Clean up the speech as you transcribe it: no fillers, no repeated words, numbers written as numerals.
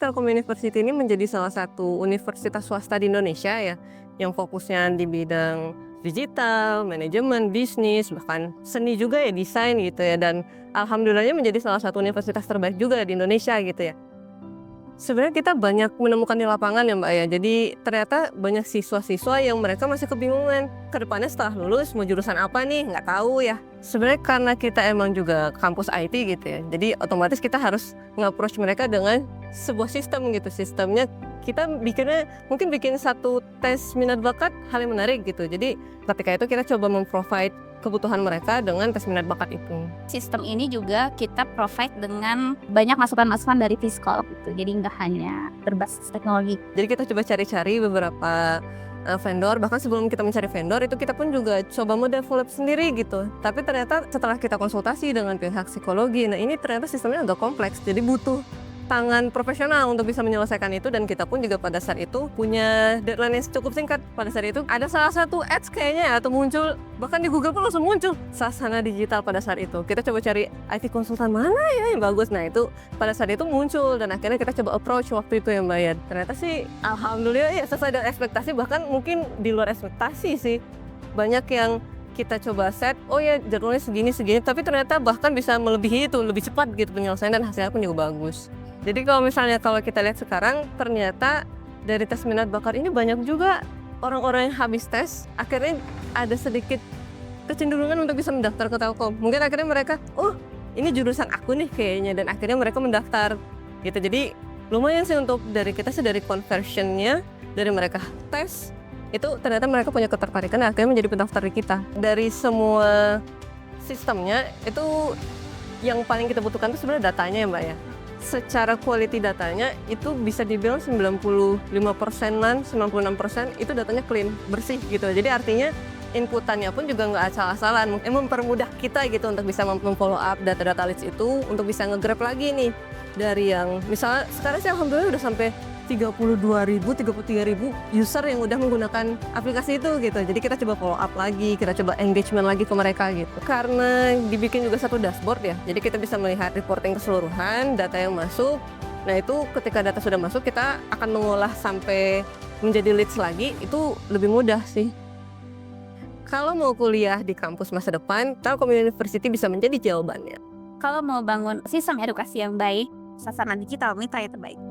Telkom University ini menjadi salah satu universitas swasta di Indonesia ya, yang fokusnya di bidang digital, manajemen, bisnis, bahkan seni juga ya, desain gitu ya, dan alhamdulillahnya menjadi salah satu universitas terbaik juga di Indonesia gitu ya. Sebenarnya kita banyak menemukan di lapangan ya Mbak ya, jadi ternyata banyak siswa-siswa yang mereka masih kebingungan ke depannya setelah lulus mau jurusan apa nih, nggak tahu ya. Sebenarnya karena kita emang juga kampus IT gitu ya, jadi otomatis kita harus nge-approach mereka dengan sebuah sistem gitu. Sistemnya kita mungkin bikin satu tes minat bakat hal yang menarik gitu. Jadi ketika itu kita coba memprovide kebutuhan mereka dengan tes minat bakat itu. Sistem ini juga kita provide dengan banyak masukan-masukan dari Fiskol gitu. Jadi nggak hanya berbasis teknologi. Jadi kita coba cari-cari beberapa vendor, bahkan sebelum kita mencari vendor itu kita pun juga coba develop sendiri gitu. Tapi ternyata setelah kita konsultasi dengan pihak psikologi, nah ini ternyata sistemnya agak kompleks, jadi butuh tangan profesional untuk bisa menyelesaikan itu, dan kita pun juga pada saat itu punya deadline yang cukup singkat. Pada saat itu ada salah satu ads kayaknya atau muncul, bahkan di Google pun langsung muncul Sasana Digital pada saat itu. Kita coba cari IT konsultan mana ya yang bagus. Nah itu pada saat itu muncul, dan akhirnya kita coba approach waktu itu ya Mbak ya. Ternyata sih alhamdulillah ya sesuai dengan ekspektasi, bahkan mungkin di luar ekspektasi sih. Banyak yang kita coba set, oh ya jadwalnya segini, tapi ternyata bahkan bisa melebihi itu, lebih cepat gitu penyelesaian, dan hasilnya pun juga bagus. Jadi kalau kita lihat sekarang, ternyata dari tes minat bakat ini banyak juga orang-orang yang habis tes akhirnya ada sedikit kecenderungan untuk bisa mendaftar ke Telkom. Mungkin akhirnya mereka, oh ini jurusan aku nih kayaknya, dan akhirnya mereka mendaftar gitu. Jadi lumayan sih untuk dari kita sih, dari conversionnya, dari mereka tes itu ternyata mereka punya ketertarikan dan akhirnya menjadi pendaftar di kita. Dari semua sistemnya itu yang paling kita butuhkan itu sebenarnya datanya ya Mbak ya. Secara quality datanya itu bisa dibilang 95%-an, 96% itu datanya clean, bersih gitu. Jadi artinya inputannya pun juga nggak asal-asalan, mempermudah kita gitu untuk bisa memfollow up data-data leads itu, untuk bisa nge-grab lagi nih dari yang misalnya sekarang sih alhamdulillah udah sampai 32.000, 33.000 user yang udah menggunakan aplikasi itu gitu. Jadi kita coba follow up lagi, kita coba engagement lagi ke mereka gitu. Karena dibikin juga satu dashboard ya, jadi kita bisa melihat reporting keseluruhan data yang masuk. Nah itu ketika data sudah masuk, kita akan mengolah sampai menjadi leads lagi, itu lebih mudah sih. Kalau mau kuliah di kampus masa depan, Telkom University bisa menjadi jawabannya. Kalau mau bangun sistem edukasi yang baik, Sasana Digital Mitra yang terbaik.